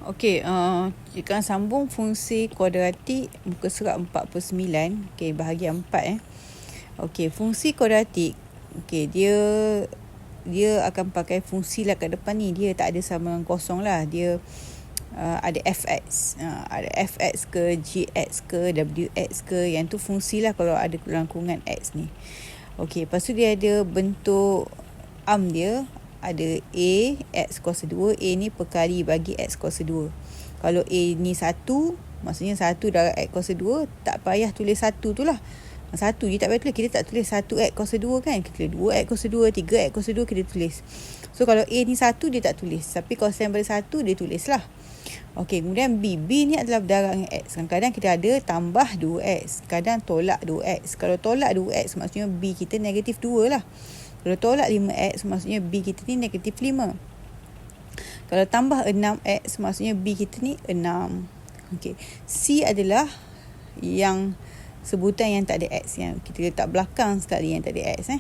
Okey, jika sambung fungsi kuadratik muka surat 49, okey, bahagian 4 Okey, fungsi kuadratik, okey, dia akan pakai fungsi lah kat depan ni. Dia tak ada sama dengan kosong lah. Dia ada fx. Ada fx ke, gx ke, wx ke. Yang tu fungsi lah kalau ada langkungan x ni. Okey, lepas tu dia ada bentuk dia. Ada A, X kuasa 2. A ni perkali bagi X kuasa 2. Kalau A ni 1, maksudnya 1 darab X kuasa 2, tak payah tulis 1 tu lah. 1 je tak payah tulis. Kita tak tulis 1X kuasa 2 kan. Kita tulis 2X kuasa 2, 3X kuasa 2 kita tulis. So kalau A ni 1 dia tak tulis. Tapi kalau selain daripada 1 dia tulis lah. Okey, kemudian B. B ni adalah berdarab dengan X. Kadang-kadang kita ada tambah 2X. Kadang tolak 2X. Kalau tolak 2X maksudnya B kita negatif 2 lah. Kalau tolak 5X maksudnya B kita ni negatif 5. Kalau tambah 6X maksudnya B kita ni 6. Okey. C adalah yang sebutan yang tak ada X. Yang kita letak belakang sekali yang tak ada X.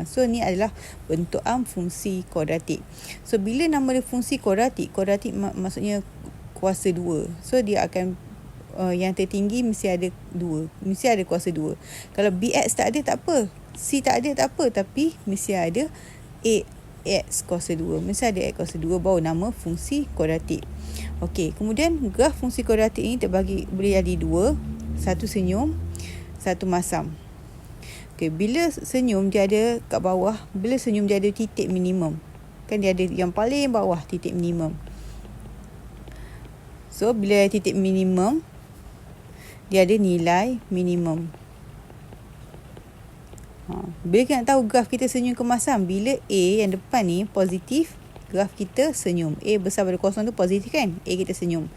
So ni adalah bentuk fungsi kuadratik. So bila nama dia fungsi kuadratik maksudnya kuasa 2. So dia akan yang tertinggi mesti ada 2. Mesti ada kuasa 2. Kalau BX tak ada tak apa. C tak ada tak apa. Tapi mesti ada X kuasa 2. Mesti ada X kuasa 2 baru nama fungsi kuadratik. Okey, kemudian graf fungsi kuadratik ini terbagi boleh jadi 2. Satu senyum, satu masam. Okey, bila senyum dia ada kat bawah. Bila senyum dia ada titik minimum. Kan dia ada yang paling bawah titik minimum. So bila titik minimum, dia ada nilai minimum. Bila kita nak tahu graf kita senyum ke masam, bila A yang depan ni positif, graf kita senyum. A besar pada kosong tu positif kan? A kita senyum.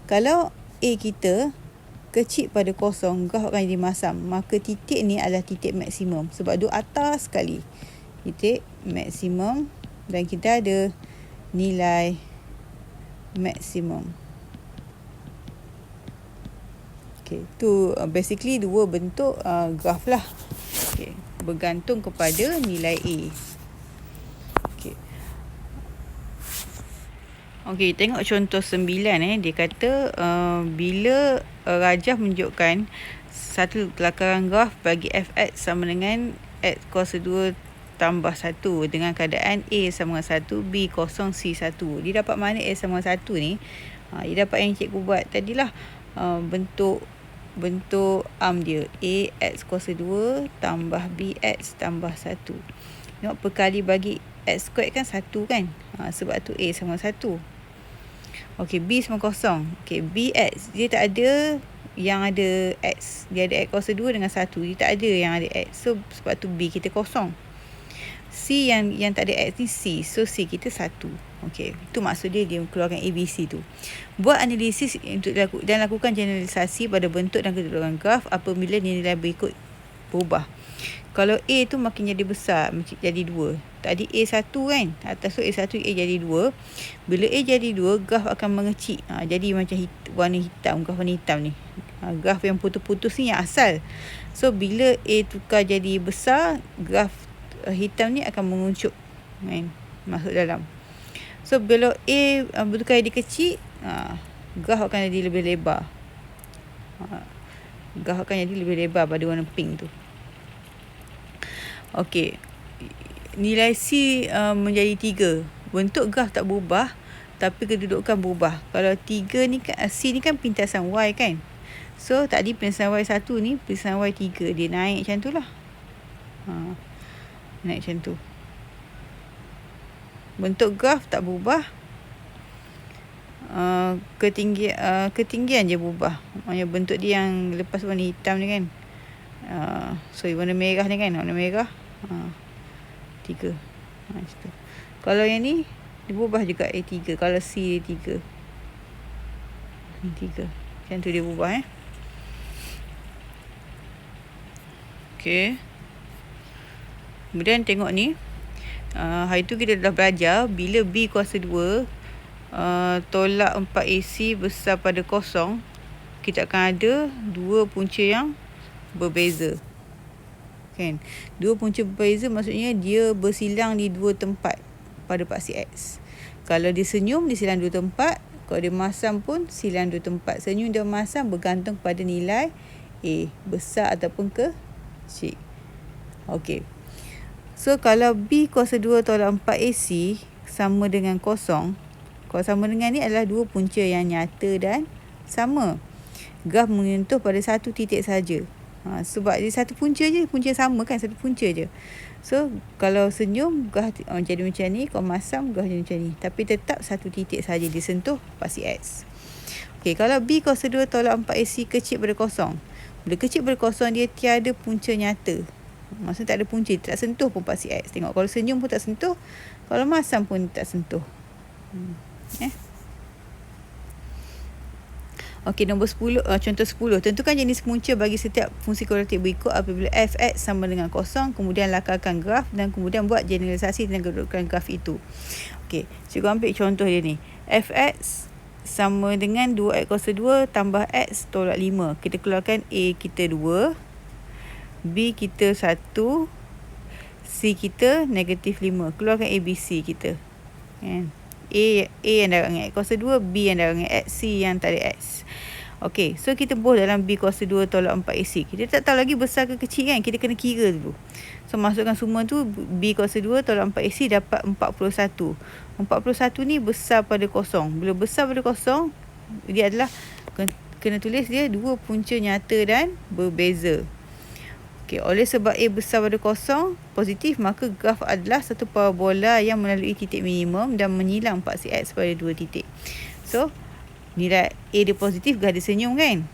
Kalau A kita kecil pada kosong, graf akan jadi masam. Maka titik ni adalah titik maksimum. Sebab dia atas sekali. Titik maksimum. Dan kita ada nilai maksimum. Okay, tu basically dua bentuk graf lah. Okay, bergantung kepada nilai A. Okey, tengok contoh 9 dia kata bila rajah menunjukkan satu kelakaran graf bagi fx sama dengan x kuasa 2 tambah 1 dengan keadaan A sama dengan 1, B kosong, C 1. Dia dapat mana A sama dengan 1 ni? Dia dapat yang cikgu buat tadilah, bentuk dia A x kuasa 2 tambah B x tambah 1. Tengok perkali bagi x squared kan 1 kan. Sebab tu A sama 1. Okey, B sama kosong. Okey, BX dia tak ada yang ada X. Dia ada X kuasa 2 dengan 1. Dia tak ada yang ada X. So sebab tu B kita kosong. C yang tak ada X ni C. So C kita 1. Okey, itu maksud dia keluarkan ABC tu. Buat analisis dan lakukan generalisasi pada bentuk dan kedudukan graf apabila nilai berikut berubah. Kalau A tu makin jadi besar, jadi 2. Tadi A1 kan, atas tu A1, A jadi 2. Bila A jadi 2, graf akan mengecil. Jadi macam warna hitam, graf warna hitam ni. Graf yang putus-putus ni yang asal. So bila A tukar jadi besar, graf hitam ni akan menguncup kan, masuk dalam. So bila A bertukar jadi kecil, graf akan jadi lebih lebar. Graf akan jadi lebih lebar pada warna pink tu. Okey, nilai C menjadi 3. Bentuk graf tak berubah, tapi kedudukan berubah. Kalau 3 ni kan, C ni kan pintasan Y kan. So tadi pintasan Y1 ni, pintasan Y3. Dia naik macam tu lah. Naik macam tu. Bentuk graf tak berubah. Ketinggian je berubah. Maknanya bentuk dia yang lepas warna hitam ni kan. Warna merah ni kan. Warna merah. 3. Macam tu. Kalau yang ni dia berubah juga A3. Kalau C A3. 3. Macam tu dia berubah Okey. Kemudian tengok ni. Hari tu kita dah belajar bila B kuasa 2 tolak 4AC besar pada kosong, kita akan ada dua punca yang berbeza. Kan? Dua punca berbeza maksudnya dia bersilang di dua tempat pada paksi X. Kalau dia senyum, dia silang dua tempat. Kalau dia masam pun silang 2 tempat. Senyum dan masam bergantung pada nilai A, besar ataupun kecil. Okey. So kalau B kuasa 2 tolak 4 AC sama dengan kosong. Kalau sama dengan ni adalah dua punca yang nyata dan sama. Graf menyentuh pada satu titik saja. Sebab dia satu punca je, punca sama kan, satu punca je. So kalau senyum graf jadi macam ni, kalau masam graf jadi macam ni. Tapi tetap satu titik saja disentuh pasti X. Okey, kalau B kuasa 2 tolak 4 AC kecil pada kosong. Bila kecil pada kosong dia tiada punca nyata. Maksudnya tak ada punca, tak sentuh pun pasti X. Tengok kalau senyum pun tak sentuh, kalau masam pun tak sentuh. Okey, nombor 10, contoh 10. Tentukan jenis punca bagi setiap fungsi kuadratik berikut apabila f(x) sama dengan kosong, kemudian lakarkan graf dan kemudian buat generalisasi dengan kedudukan graf itu. Okey, cikgu ambil contoh dia ni. f(x) sama dengan 2x kuasa 2 tambah x tolak 5. Kita keluarkan A kita 2, B kita 1, C kita negatif 5. Keluarkan ABC kita. A yang darab dengan x kuasa 2, B yang darab dengan x, C yang tak ada x. Okey, so kita buat dalam B kuasa 2 tolak 4AC. Kita tak tahu lagi besar ke kecil kan, kita kena kira dulu. So masukkan semua tu, B kuasa 2 tolak 4AC dapat 41. 41 ni besar pada kosong. Bila besar pada kosong, dia adalah, kena tulis dia dua punca nyata dan berbeza. Okey, oleh sebab A besar pada kosong, positif, maka graf adalah satu parabola yang melalui titik minimum dan menyilang paksi X pada dua titik. So, nilai A dia positif, graf dia senyum kan?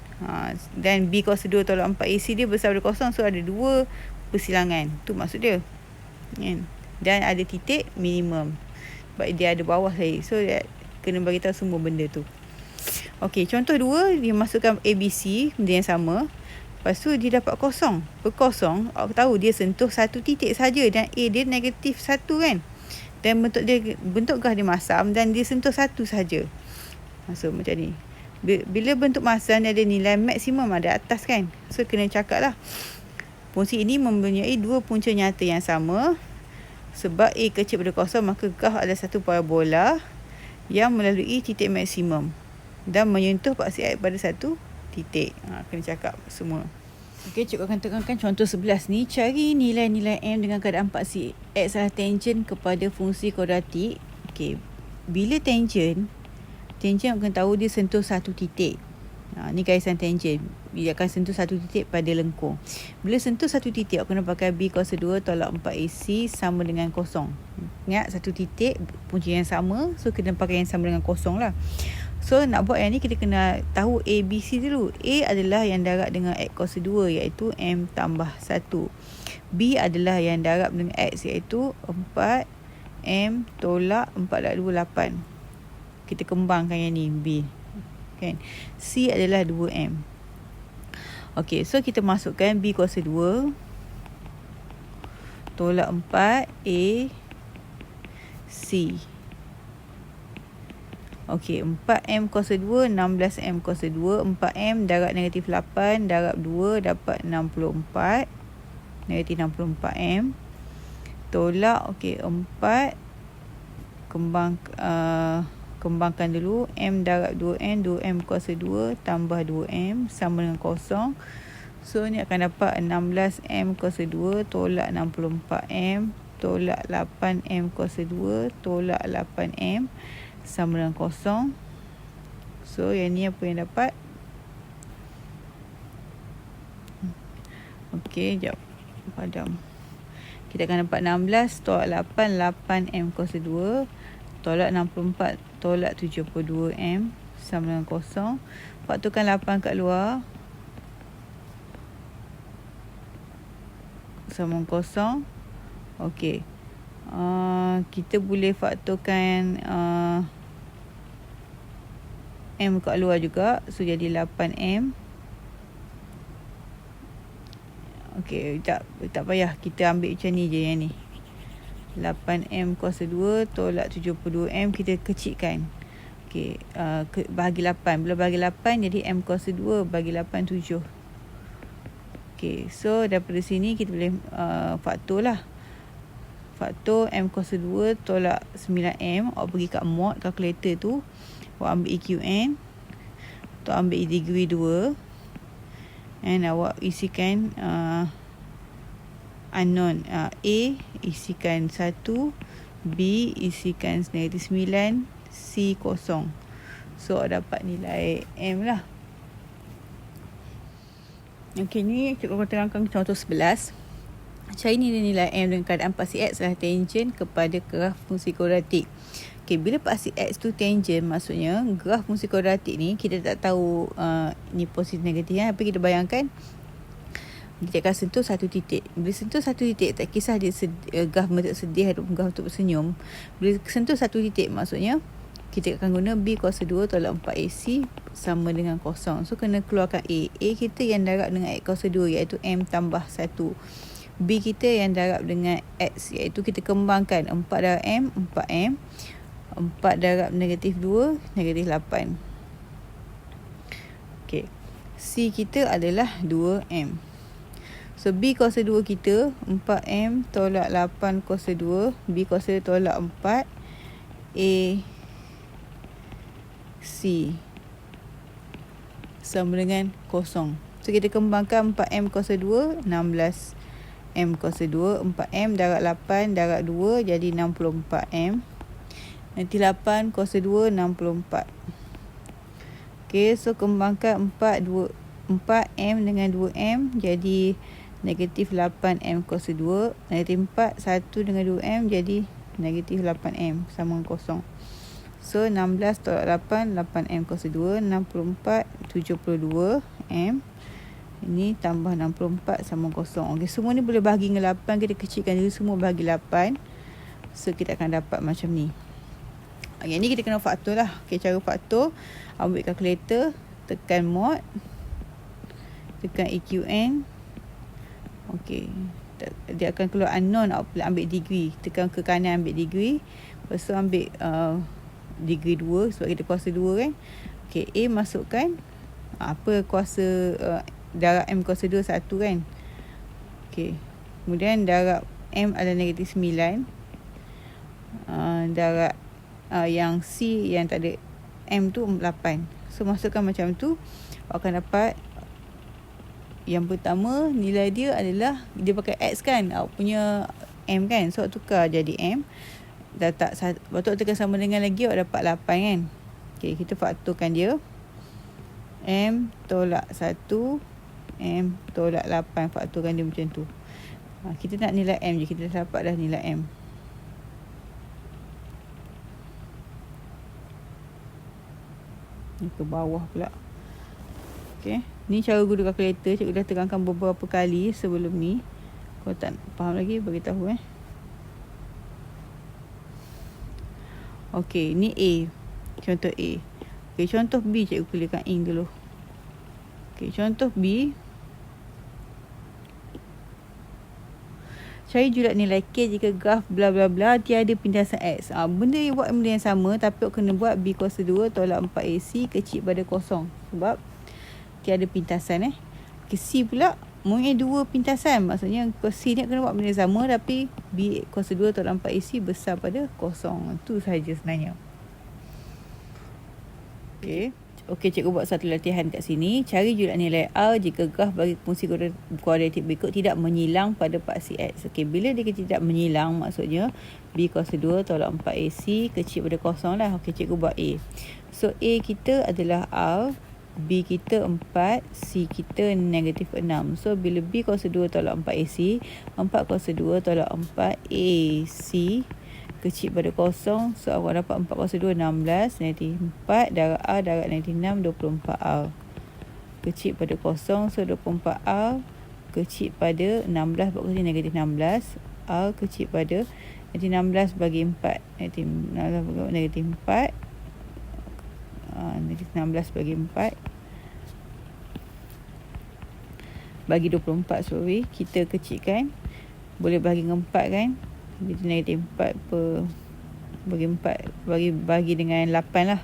Dan B kuasa 2 tolak 4AC dia besar pada kosong, so ada dua persilangan. Tu maksud dia. Dan ada titik minimum. Sebab dia ada bawah saya. So, dia kena bagi tahu semua benda tu. Okey, contoh 2, dia masukkan ABC, benda yang sama. Lepas tu dia dapat kosong. Berkosong, aku tahu dia sentuh satu titik saja dan A dia negatif 1 kan. Dan bentuk graf dia masam dan dia sentuh satu saja. So macam ni. Bila bentuk masam dia ada nilai maksimum ada atas kan. So kena cakap lah. Fungsi ini mempunyai dua punca nyata yang sama. Sebab A kecil pada kosong, maka graf adalah satu parabola yang melalui titik maksimum dan menyentuh paksi X pada satu titik. Kena cakap semua. Okey, cikgu akan tekankan contoh 11 ni. Cari nilai-nilai M dengan keadaan paksi X adalah tangent kepada fungsi kuadratik. Okey, bila tangent akan tahu dia sentuh satu titik. Ni garisan tangent. Dia akan sentuh satu titik pada lengkung. Bila sentuh satu titik, aku kena pakai B kuasa 2 tolak 4AC sama dengan kosong. Ingat, satu titik punca yang sama. So, kena pakai yang sama dengan kosong lah. So, nak buat yang ni, kita kena tahu A, B, C dulu. A adalah yang darab dengan X kuasa 2, iaitu M tambah 1. B adalah yang darab dengan X, iaitu 4M tolak 4 darab 2, 8. Kita kembangkan yang ni, B. Kan? C adalah 2M. Okey, so kita masukkan B kuasa 2 tolak 4 A C. Okey, 4M kuasa 2, 16M kuasa 2. 4M darab negatif 8 darab 2 dapat 64. Negatif 64M. Tolak, okey, 4. Kembangkan dulu. M darab 2N, 2M kuasa 2 tambah 2M sama dengan kosong. So, ni akan dapat 16M kuasa 2 tolak 64M tolak 8M kuasa 2 tolak 8M sama dengan kosong. So, yang ni apa yang dapat? Okey, sekejap. Padam. Kita akan dapat 16 tolak 8, 8M kuasa 2 tolak 64 tolak 72M sama dengan kosong. Faktorkan 8 kat luar sama dengan kosong. Okey, kita boleh faktorkan M kat luar juga. So, jadi 8M. Okey, tak payah. Kita ambil macam ni je yang ni. 8M kuasa 2 tolak 72M kita kecilkan. Okey, bahagi 8. Bila bahagi 8 jadi M kuasa 2 bagi 8 7. Okey, so daripada sini kita boleh faktor lah. faktor M kuasa 2 tolak 9M. Awak pergi kat mod calculator tu, awak ambil EQN, atau ambil degree 2, and awak isikan unknown. A isikan 1, B isikan negatif 9, C kosong. So awak dapat nilai M lah. Okey, ni cikgu akan terangkan contoh 11. Cari nilai M dengan keadaan paksi X adalah tangent kepada graf fungsi kuadratik. Okey, bila paksi X tu tangent, maksudnya graf fungsi kuadratik ni kita tak tahu ni positif negatif kan. Tapi kita bayangkan kita akan sentuh satu titik. Bila sentuh satu titik, tak kisah dia graf bentuk sedih ataupun graf bentuk bersenyum. Bila sentuh satu titik, maksudnya kita akan guna B kuasa 2 tolak 4AC sama dengan kosong. So kena keluarkan A. A kita yang darab dengan X kuasa 2 iaitu M tambah 1. B kita yang darab dengan X iaitu kita kembangkan 4 darab M, 4M. 4 darab negatif 2, negatif 8. Okey. C kita adalah 2M. So B kuasa 2 kita 4M tolak 8 kuasa 2. B kuasa 2 tolak 4. A C sama dengan kosong. So kita kembangkan 4M kuasa 2, 16. M kuasa 2, 4M darab 8 darab 2 jadi 64M. Nanti 8 kuasa 2, 64. Okey, so kembangkan 4M dengan 2M jadi negatif 8M kuasa 2. Negatif 4, 1 dengan 2M jadi negatif 8M sama dengan kosong. So 16 tolak 8, 8M kuasa 2, 64, 72M. Ini tambah 64 sama kosong. Okey, semua ni boleh bahagi dengan 8. Kita kecilkan dulu semua bahagi 8. So kita akan dapat macam ni. Yang ni kita kena faktor lah. Okey, cara faktor, ambil kalkulator, tekan mod, tekan EQN. Okey, dia akan keluar unknown. Awak ambil degree, tekan ke kanan ambil degree. Lepas tu ambil degree 2 sebab kita kuasa 2 kan. Okey, A masukkan apa kuasa darab M kuasa 2 1 kan. Okey. Kemudian darab M adalah negatif 9. Darab yang C yang tak ada M tu 8. So masukkan macam tu, awak akan dapat yang pertama nilai dia adalah dia pakai X kan. Awak punya M kan. So awak tukar jadi M. Dah tak patut tekan sama dengan lagi, awak dapat 8 kan. Okey, kita faktorkan dia. M tolak 1, M tolak 8, faktorkan dia macam tu. Kita nak nilai M je, kita dah dapat dah nilai M. Ni ke bawah pula. Okey, ni cara guna kalkulator. Cikgu dah terangkan beberapa kali sebelum ni. Kalau tak faham lagi, beritahu Okey, ni A. Contoh A. Okey, contoh B cikgu clearkan ink dulu. Okey, contoh B. Cari julat nilai K jika graf bla bla bla tiada pintasan X. Benda yang buat benda yang sama, tapi awak kena buat B kuasa 2 tolak 4AC kecil pada kosong. Sebab tiada pintasan Okey, C pula mempunyai 2 pintasan. Maksudnya C ni kena buat benda yang sama, tapi B kuasa 2 tolak 4AC besar pada kosong. Itu sahaja sebenarnya. Okey. Okey, cikgu buat satu latihan kat sini. Cari julat nilai R jika graf bagi fungsi kuadratik berikut tidak menyilang pada paksi X. Okey, bila dia tidak menyilang, maksudnya B kuasa 2 tolak 4AC kecil pada kosong lah. Okey, cikgu buat A. So, A kita adalah R, B kita 4, C kita negatif 6. So, bila B kuasa 2 tolak 4AC, 4 kuasa 2 tolak 4AC kecil pada kosong. So awak dapat 4 kuasa 2 16, negatif 4 darab R darab negatif 6 24R kecil pada kosong. So 24R kecil pada 16 buat kali negatif 16. R kecil pada negatif 16 bagi 4, negatif 16 bagi negatif 4, negatif 16 bagi 4 bagi 24. Sorry, kita kecilkan, boleh bagi dengan 4 kan. Jadi negatif 4 bagi 4 bagi dengan 8 lah.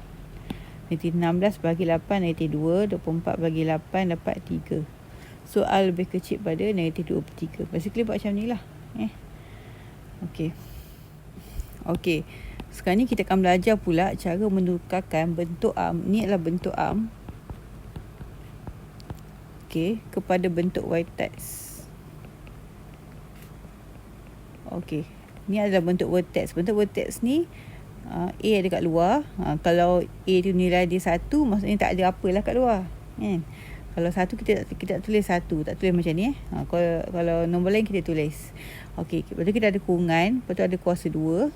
Negatif 16 bagi 8 negatif 2. 24 bagi 8 dapat 3. So R lebih kecil pada negatif 2/3. Basically buat macam ni lah. Okey. Okey. Sekarang ni kita akan belajar pula cara menukarkan bentuk arm. Ni adalah bentuk arm. Okey, kepada bentuk vertex. Okey. Ni adalah bentuk vertex. Bentuk vertex ni A ada kat luar. Kalau A tu nilai dia 1, maksudnya tak ada apalah kat luar. Kan? Kalau 1 kita tak tulis 1, tak tulis macam ni. Kalau nombor lain kita tulis. Okey, lepas tu kita ada kurungan, lepas tu ada kuasa 2.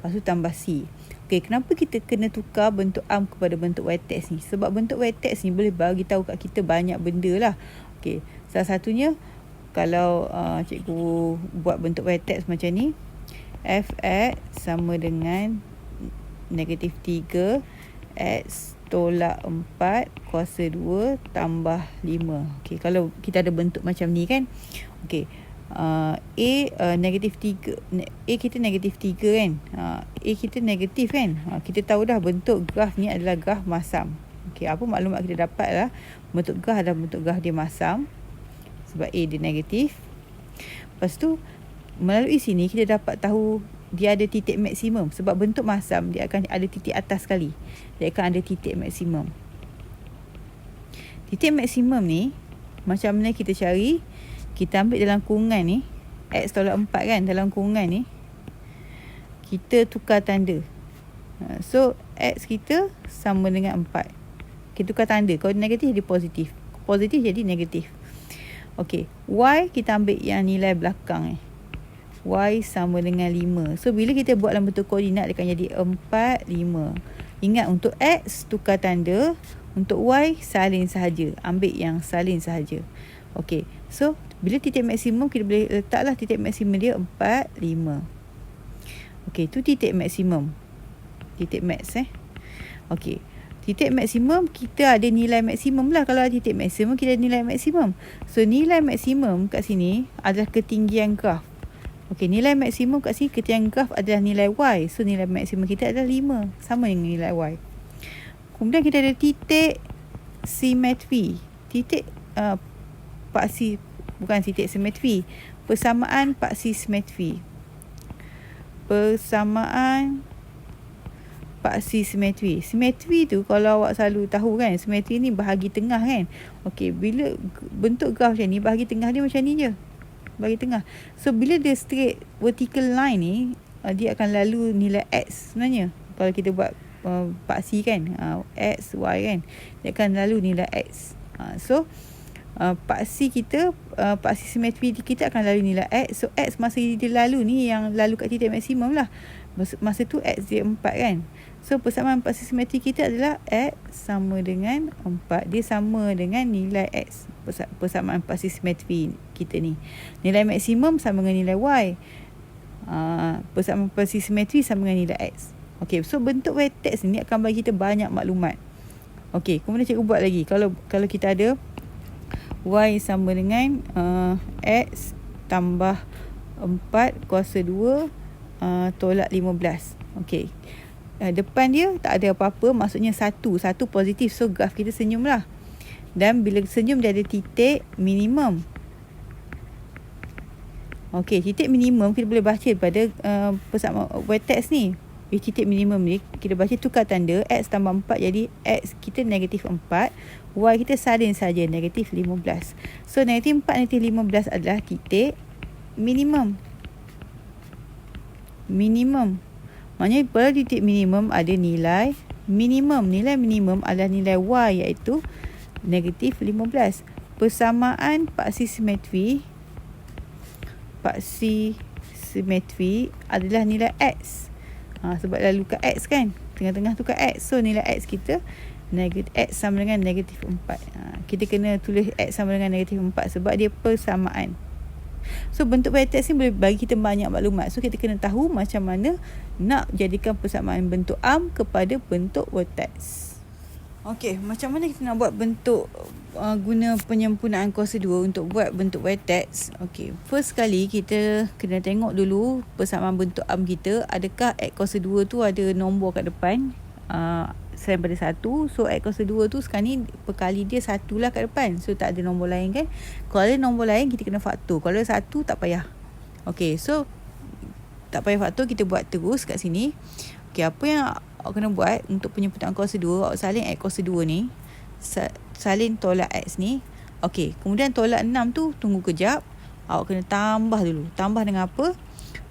Lepas tu tambah C. Okey, kenapa kita kena tukar bentuk arm kepada bentuk vertex ni? Sebab bentuk vertex ni boleh bagi tahu kat kita banyak benda lah. Okey, salah satunya kalau cikgu buat bentuk vertex macam ni, Fx sama dengan negatif 3 X tolak 4 kuasa 2 tambah 5. Okey, kalau kita ada bentuk macam ni kan. Okey. A negatif 3, A kita negatif 3 kan. A kita negatif kan. Kita tahu dah bentuk graf ni adalah graf masam. Okey, apa maklumat kita dapat lah, bentuk graf adalah bentuk graf dia masam sebab A dia negatif. Lepas tu melalui sini kita dapat tahu dia ada titik maksimum. Sebab bentuk masam dia akan ada titik atas sekali. Dia akan ada titik maksimum. Titik maksimum ni macam mana kita cari? Kita ambil dalam kurungan ni, X tolak 4 kan, dalam kurungan ni kita tukar tanda. So X kita sama dengan 4. Kita tukar tanda. Kalau negatif jadi positif, positif jadi negatif. Okey, Y kita ambil yang nilai belakang ni. Y sama dengan 5. So bila kita buat dalam bentuk koordinat, dia akan jadi 4, 5. Ingat, untuk X tukar tanda, untuk Y salin sahaja. Ambil yang salin sahaja. Okey, so bila titik maksimum, kita boleh letaklah titik maksimum dia 4, 5. Okey, tu titik maksimum. Titik max Okey, titik maksimum kita ada nilai maksimum lah. Kalau ada titik maksimum, kita ada nilai maksimum. So nilai maksimum kat sini adalah ketinggian graf. Okey, nilai maksimum kat sini ketinggian graf adalah nilai Y. So nilai maksimum kita adalah 5, sama dengan nilai Y. Kemudian kita ada titik simetri. Titik paksi, bukan titik simetri, persamaan paksi simetri. Persamaan paksi simetri. Simetri tu kalau awak selalu tahu kan, simetri ni bahagi tengah kan. Okey, bila bentuk graf macam ni, bahagi tengah dia macam ni je. Bahagi tengah. So bila dia straight vertical line ni, dia akan lalu nilai X sebenarnya. Kalau kita buat paksi kan, X, Y kan, dia akan lalu nilai X. So paksi kita, paksi simetri kita akan lalu nilai X. So X masa dia lalu ni, yang lalu kat titik maksimum lah, masa tu X dia 4 kan. So persamaan paksi simetri kita adalah X sama dengan 4. Dia sama dengan nilai X, persamaan paksi simetri kita ni. Nilai maksimum sama dengan nilai Y, persamaan paksi simetri sama dengan nilai X. Okey, so bentuk vertex ni akan bagi kita banyak maklumat. Okey, kemudian cikgu buat lagi. Kalau kita ada Y sama dengan X tambah 4 kuasa 2 tolak 15. Okey, depan dia tak ada apa-apa, maksudnya 1 positif. So graf kita senyum lah. Dan bila senyum dia ada titik minimum. Okey, titik minimum kita boleh baca pada persamaan vertex ni. Titik minimum ni kita baca tukar tanda, X tambah 4 jadi X kita negatif 4, Y kita salin saja negatif 15. So negatif 4 negatif 15 adalah titik minimum. Minimum maknanya pada titik minimum ada nilai minimum. Nilai minimum adalah nilai Y, iaitu negatif 15. Persamaan paksi simetri adalah nilai X. Sebab lalu kat X kan, tengah-tengah tu kat X. So nilai X kita negatif, X sama dengan negatif 4. Kita kena tulis X sama dengan negatif 4 sebab dia persamaan. So bentuk vertex ni boleh bagi kita banyak maklumat. So kita kena tahu macam mana nak jadikan persamaan bentuk arm kepada bentuk vertex. Okey, macam mana kita nak buat bentuk guna penyempurnaan kuasa 2 untuk buat bentuk vertex? Okey, first kali kita kena tengok dulu persamaan bentuk arm kita. Adakah X kuasa 2 tu ada nombor kat depan selain pada 1. So X kuasa 2 tu sekarang ni perkali dia 1 lah kat depan. So tak ada nombor lain kan. Kalau ada nombor lain kita kena faktor. Kalau ada 1 tak payah. Okey, so tak payah faktor, kita buat terus kat sini. Okey, apa yang awak kena buat untuk penyempurnaan kuasa 2, awak salin X kuasa 2 ni, salin tolak X ni. Okey, kemudian tolak 6 tu tunggu kejap. Awak kena tambah dulu. Tambah dengan apa?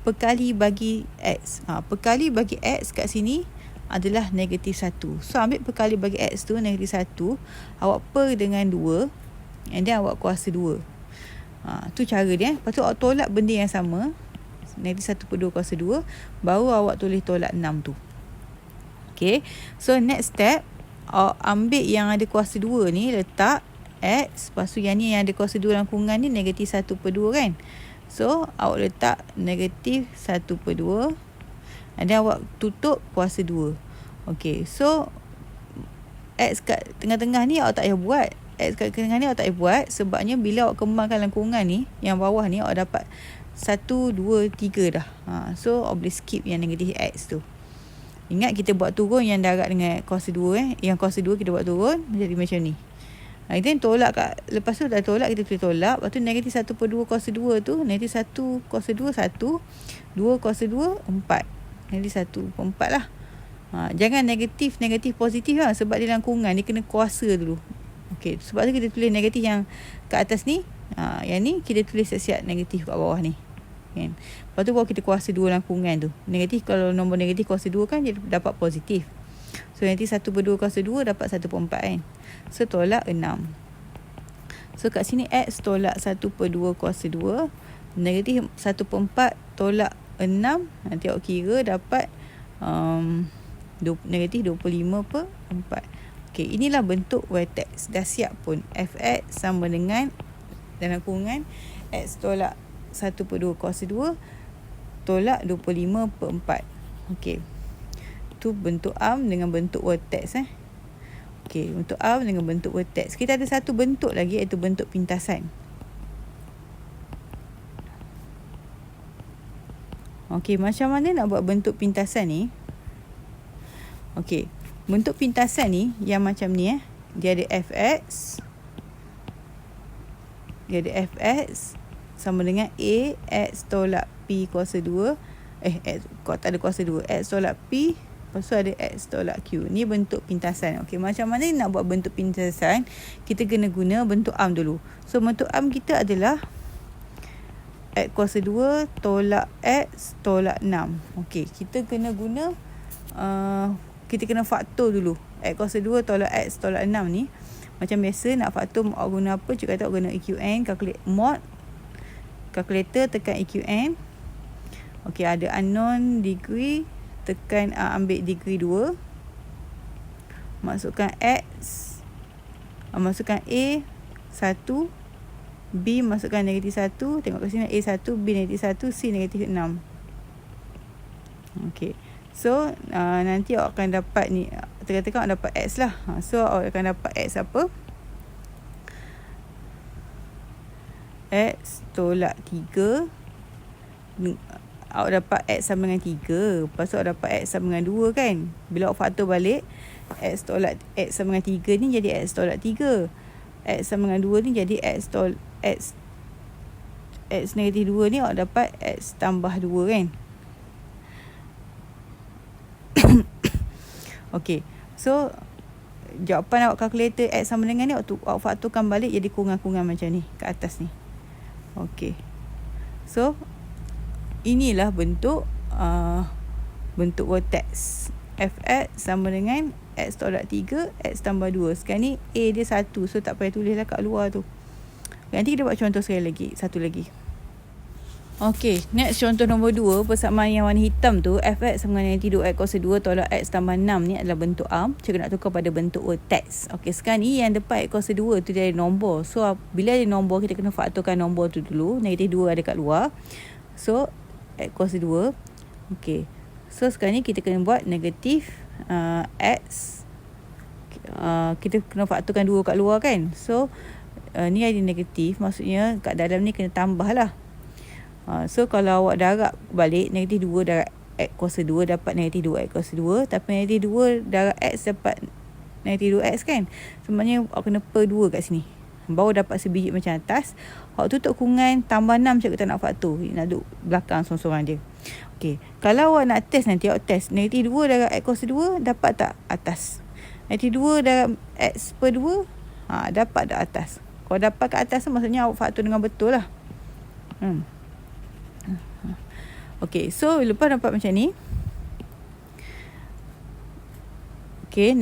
Perkali bagi X. Perkali bagi X kat sini adalah negatif 1. So, ambil perkali bagi X tu, negatif 1. Awak per dengan 2. And then awak kuasa 2. Tu cara dia. Lepas tu awak tolak benda yang sama. Negatif 1/2 kuasa 2. Baru awak tulis tolak 6 tu. Okay. So, next step. Awak ambil yang ada kuasa 2 ni, letak X. Lepas tu yang ni yang ada kuasa 2 langkungan ni, negatif 1/2 kan. So, awak letak negatif 1/2. And then awak tutup kuasa 2. Okay. So, X kat tengah-tengah ni awak tak payah buat. X kat tengah ni awak tak payah buat. Sebabnya bila awak kembangkan langkungan ni, yang bawah ni awak dapat 1, 2, 3 dah. So, awak boleh skip yang negatif X tu. Ingat kita buat turun yang darab dengan kuasa 2 Yang kuasa 2 kita buat turun menjadi macam ni. Then tolak lepas tu dah tolak, kita tulis tolak. Lepas tu negatif 1/2 kuasa 2 tu, negatif 1 kuasa 2 1, 2 kuasa 2 4. Negatif 1/4 lah. Jangan negatif positif lah, sebab dia langkungan, dia kena kuasa dulu. Okey, sebab tu kita tulis negatif yang kat atas ni. Yang ni kita tulis siap-siap negatif kat bawah ni. Kan? Lepas tu baru kita kuasa 2 langkungan tu. Negatif, kalau nombor negatif kuasa 2 kan dia dapat positif. So negatif 1/2 kuasa 2 dapat 1/4 kan. So tolak 6. So kat sini X tolak 1/2 kuasa 2. Negatif 1/4 tolak 6. Nanti awak kira dapat negatif 25/4. Okey, inilah bentuk vertex. Dah siap pun. Fx sama dengan dalam kurungan X tolak 1/2 kuasa 2 tolak 25/4. Okey. Tu bentuk arm dengan bentuk vertex. Okey, bentuk arm dengan bentuk vertex. Kita ada satu bentuk lagi, iaitu bentuk pintasan. Okey, macam mana nak buat bentuk pintasan ni? Okey, bentuk pintasan ni yang macam ni dia ada fx. Dia ada fx sama dengan A X tolak P kuasa 2. X tak ada kuasa 2. X tolak P, lepas tu ada X tolak Q. Ni bentuk pintasan. Okey, macam mana nak buat bentuk pintasan? Kita kena guna bentuk arm dulu. So, bentuk arm kita adalah X kuasa 2 tolak X tolak 6. Okey, kita kena guna kita kena faktor dulu. X kuasa 2 tolak X tolak 6 ni. Macam biasa nak faktor awak guna apa? Cikgu kata awak guna EQN, mod calculator, tekan EQN. Okey, ada unknown degree, tekan ambil degree 2. Masukkan X, masukkan A 1, B masukkan negatif 1, tengok kat sini A 1, B negatif 1, C negatif 6. Okey. So, nanti awak akan dapat ni, tekan-tekan awak dapat X lah. So, awak akan dapat X apa? X tolak 3. Awak dapat X sama dengan 3. Lepas tu awak dapat X sama dengan 2 kan. Bila awak faktor balik, X tolak X sama dengan 3 ni jadi X tolak 3. X sama dengan 2 ni jadi X negatif 2 ni awak dapat X tambah 2 kan. Okey. So, jawapan awak kalkulator X sama dengan ni awak faktorkan balik jadi kurungan-kurungan macam ni kat atas ni. Okey. So, inilah bentuk vertex. Fx sama dengan X tolak 3, X tambah 2. Sekarang ni A dia 1. So, tak payah tulis lah kat luar tu. Nanti kita buat contoh sekali lagi. Satu lagi. Okey, next contoh nombor 2. Persamaan yang warna hitam tu, Fx sama dengan negatif 2X kuasa 2 tolak X tambah 6 ni adalah bentuk arm. Cikgu nak tukar pada bentuk vertex. Okey, sekarang ni yang depan X kuasa 2 tu dia ada nombor. So, bila ada nombor, kita kena faktorkan nombor tu dulu. Negatif 2 ada kat luar. So, X kuasa 2. Okey. So, sekarang ni kita kena buat negatif X. Kita kena faktorkan 2 kat luar kan. So, ni ada negatif. Maksudnya, kat dalam ni kena tambah lah. So, kalau awak darab balik, negatif 2 darab X kuasa 2 dapat negatif 2X kuasa 2. Tapi negatif 2 darab X dapat negatif 2X kan. Sebenarnya, awak kena per 2 kat sini. baru dapat sebiji macam atas. Hak tutup kurungan tambah 6 cikgu tak nak faktor. Nak duduk belakang sorang-sorang dia. Okey, kalau awak nak test nanti, awak test negatif 2 darab X kuasa 2, dapat tak atas? Negatif 2 darab X per 2, dapat tak atas? Kalau dapat kat atas, maksudnya awak faktor dengan betul lah. Okey, so lepas dapat macam ni. Okey,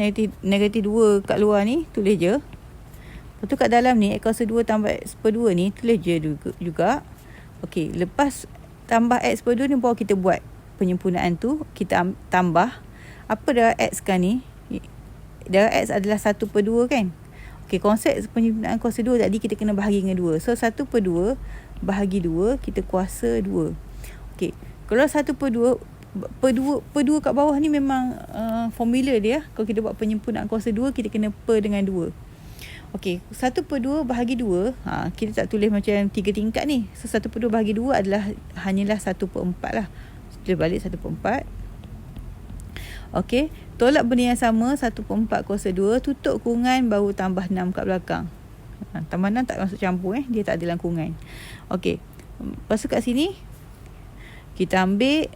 negatif 2 kat luar ni, tulis je. Lepas tu kat dalam ni, X kuasa 2 tambah X per 2 ni, tulis je juga. Okey, lepas tambah X per 2 ni, baru kita buat penyempurnaan tu. Kita tambah. Apa darab X kan ni? Darab X adalah 1 per 2 kan? Okey, konsep penyempurnaan kuasa 2 tadi, kita kena bahagi dengan 2. So, 1 per 2 bahagi 2, kita kuasa 2. Okey, kalau 1 per 2, per 2 kat bawah ni memang formula dia. Kalau kita buat penyempurnaan kuasa 2, kita kena per dengan 2. Okey, 1 per 2 bahagi 2, kita tak tulis macam 3 tingkat ni. So, 1 per 2 bahagi 2 adalah hanyalah 1 per 4 lah. Tulis balik 1 per 4. Okey, tolak benda yang sama, 1 per 4 kuasa 2, tutup kurungan baru tambah 6 kat belakang. Tambah 6 tak masuk campur, dia tak ada dalam kurungan. Okey, lepas tu kat sini, kita ambil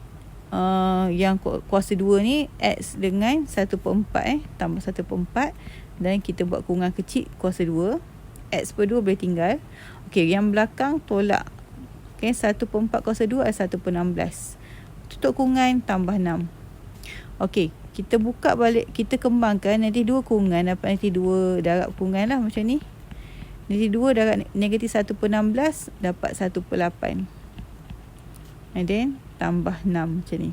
yang kuasa 2 ni, X dengan 1 per 4, tambah 1 per 4. Dan kita buat kurungan kecil kuasa 2. X per 2 boleh tinggal. Okey, yang belakang tolak. Okey, 1 per 4 kuasa 2 adalah 1 per 16. Tutup kurungan tambah 6. Okey, kita buka balik, kita kembangkan nanti 2 kurungan, dapat nanti 2 darab kurungan lah macam ni. Nanti 2 darab negatif 1 per 16, dapat 1 per 8. And then tambah 6 macam ni.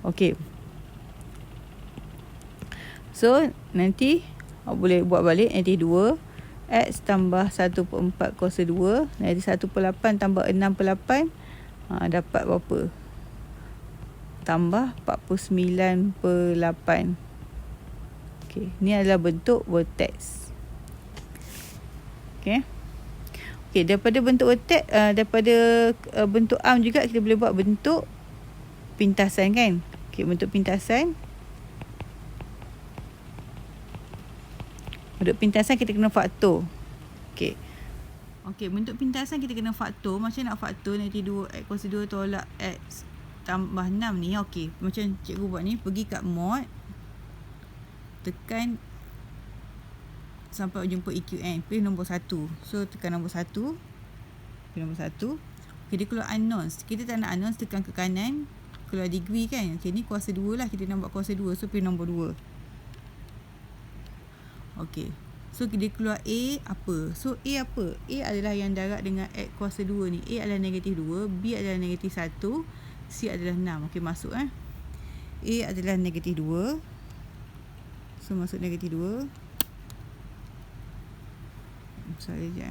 Okey. So, nanti boleh buat balik nanti 2. X tambah 1 per 4 kuasa 2. Nanti 1 per 8 tambah 6 per 8. Dapat berapa? Tambah 49 per 8. Okey, ni adalah bentuk vertex. Okey. Okey, daripada bentuk vertex, daripada bentuk arm juga kita boleh buat bentuk pintasan kan? Okey, bentuk pintasan. Bentuk pintasan kita kena faktor. Okey. Okey, bentuk pintasan kita kena faktor. Macam nak faktor nanti 2 X kuasa 2 tolak X tambah 6 ni. Okey, macam cikgu buat ni, pergi kat mod, tekan sampai jumpa EQN, pilih nombor 1. So, tekan nombor 1. Pilih nombor 1. Okey, dia keluar unknowns. Kita tak nak unknowns, tekan ke kanan, keluar degree kan. Okey, ni kuasa 2 lah, kita nak buat kuasa 2. So, pilih nombor 2. Okey. So, dia keluar A apa? So, A apa? A adalah yang darab dengan X kuasa 2 ni. A adalah negatif 2, B adalah negatif 1, C adalah 6. Okey, masuk A adalah negatif 2. So, masuk negatif 2. Sorry je.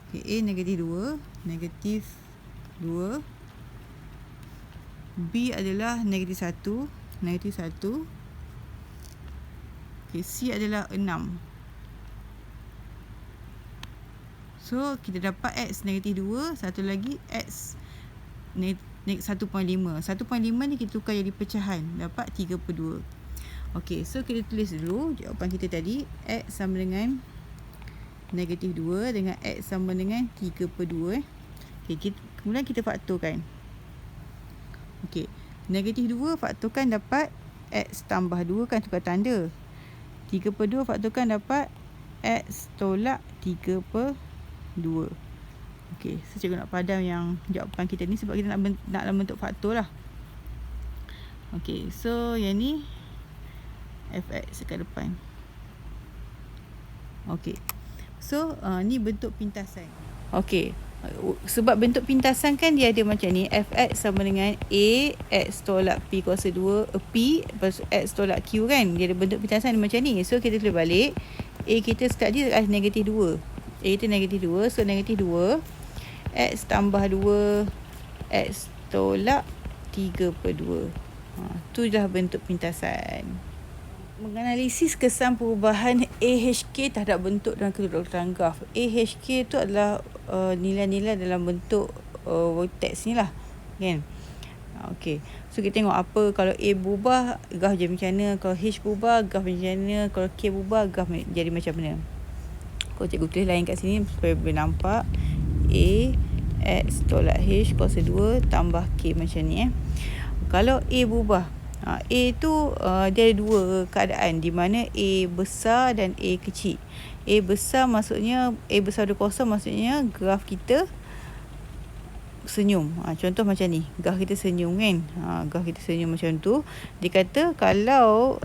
Okey, A negatif 2. Negatif 2. B adalah negatif 1. Negatif 1. Okay, C adalah 6. So, kita dapat X negatif 2. Satu lagi X 1.5. 1.5 ni kita tukar jadi pecahan. Dapat 3 per 2. Okey, so kita tulis dulu jawapan kita tadi. X sama dengan negatif 2 dengan X sama dengan 3 per 2. Okey, kemudian kita faktorkan. Okey, negatif 2 faktorkan dapat X tambah 2 kan, tukar tanda. 3 per 2 faktorkan dapat X tolak 3 per 2. Okey, so cikgu nak padam yang jawapan kita ni sebab kita nak dalam bentuk faktor lah. Okey, so yang ni Fx dekat depan. Okey, so ni bentuk pintasan. Okey, sebab bentuk pintasan kan dia ada macam ni. Fx sama dengan A X tolak P kuasa 2 P lepas X tolak Q kan. Dia ada bentuk pintasan macam ni. So kita tulis balik. A kita tadi adalah negatif 2. A itu negatif 2. So negatif 2 X tambah 2 X tolak 3 per 2. Tu dah bentuk pintasan. Menganalisis kesan perubahan AHK terhadap bentuk dan kedudukan graf. AHK tu adalah nilai-nilai dalam bentuk vertex ni lah kan. Okey. So kita tengok apa kalau A berubah, graf jadi macam mana. Kalau H berubah, graf macam mana. Kalau K berubah, graf jadi macam mana. Kalau cikgu tulis lain kat sini supaya boleh nampak. A X tolak H kuasa 2 tambah K macam ni. Kalau A berubah, A tu dia ada dua keadaan di mana A besar dan A kecil. A besar maksudnya A besar dari kosong maksudnya graf kita senyum. Contoh macam ni, graf kita senyum kan. Graf kita senyum macam tu. Dia kata kalau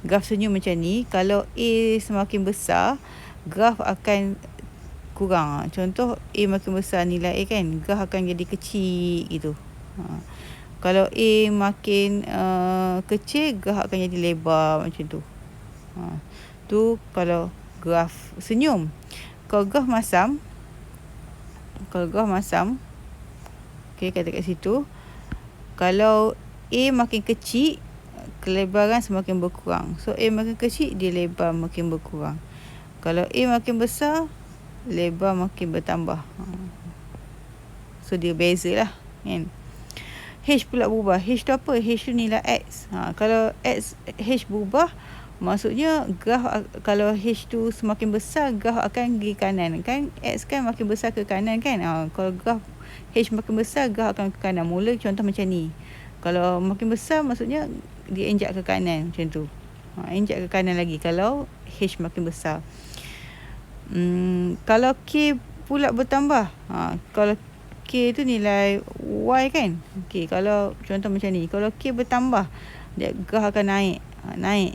graf senyum macam ni, kalau A semakin besar, graf akan kurang. Contoh A makin besar nilai A kan, graf akan jadi kecil gitu. Kalau A makin kecil, graf akan jadi lebar macam tu. Tu kalau graf senyum. Kalau graf masam, okey, kata kat situ, kalau A makin kecil, kelebaran semakin berkurang. So A makin kecil, dia lebar makin berkurang. Kalau A makin besar, lebar makin bertambah. So dia bezalah kan. H pula berubah. H tu apa? H tu nilai X. Kalau H berubah, maksudnya graf, kalau H tu semakin besar, graf akan pergi kanan kan. X kan makin besar ke kanan kan. Kalau graf H makin besar, graf akan ke kanan. Mula contoh macam ni. Kalau makin besar, maksudnya dia injak ke kanan macam tu. Injak ke kanan lagi kalau H makin besar. Kalau K pula bertambah. Kalau K tu nilai Y kan. Okey, kalau contoh macam ni, kalau K bertambah, dia graf akan naik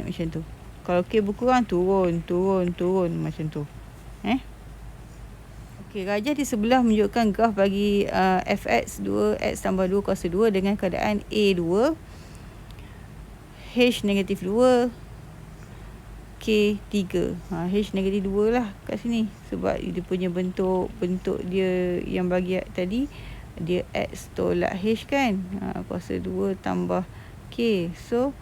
macam tu. Kalau K berkurang, turun macam tu. Okey, rajah di sebelah menunjukkan graf bagi fx 2 x tambah 2 kuasa 2 dengan keadaan A 2, H negatif 2, K 3. H negatif 2 lah kat sini. Sebab dia punya bentuk dia yang bagi tadi, dia X tolak H kan. Kuasa 2 tambah K. So,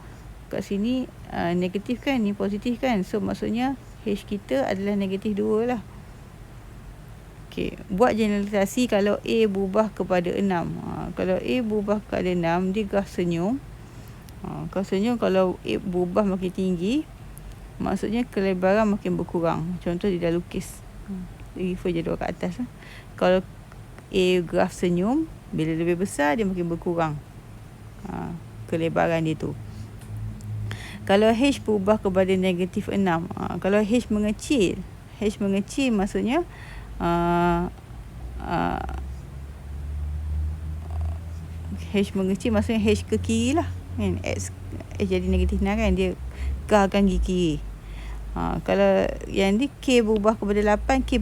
kat sini negatif kan, ni positif kan. So, maksudnya H kita adalah negatif 2 lah. Okey, buat generalisasi kalau A berubah kepada 6. Kalau A berubah kepada 6, dia graf senyum. Kalau senyum, kalau A berubah makin tinggi, maksudnya kelebaran makin berkurang. Contoh dia dah lukis. Refer jadual kat atas. Kalau A graf senyum, bila lebih besar, dia makin berkurang. Kelebaran dia tu. Kalau H berubah kepada negatif 6. Kalau H mengecil maksudnya H mengecil maksudnya H ke kiri lah kan. X jadi negatif 6 kan, dia graf akan pergi kiri. Kalau yang ni K berubah kepada 8, K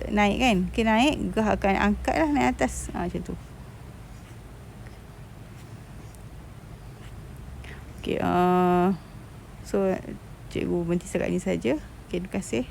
naik kan. K naik, graf akan angkat lah, naik atas. Macam tu. Okay, so cikgu berhenti setakat ni saja. Okay, terima kasih.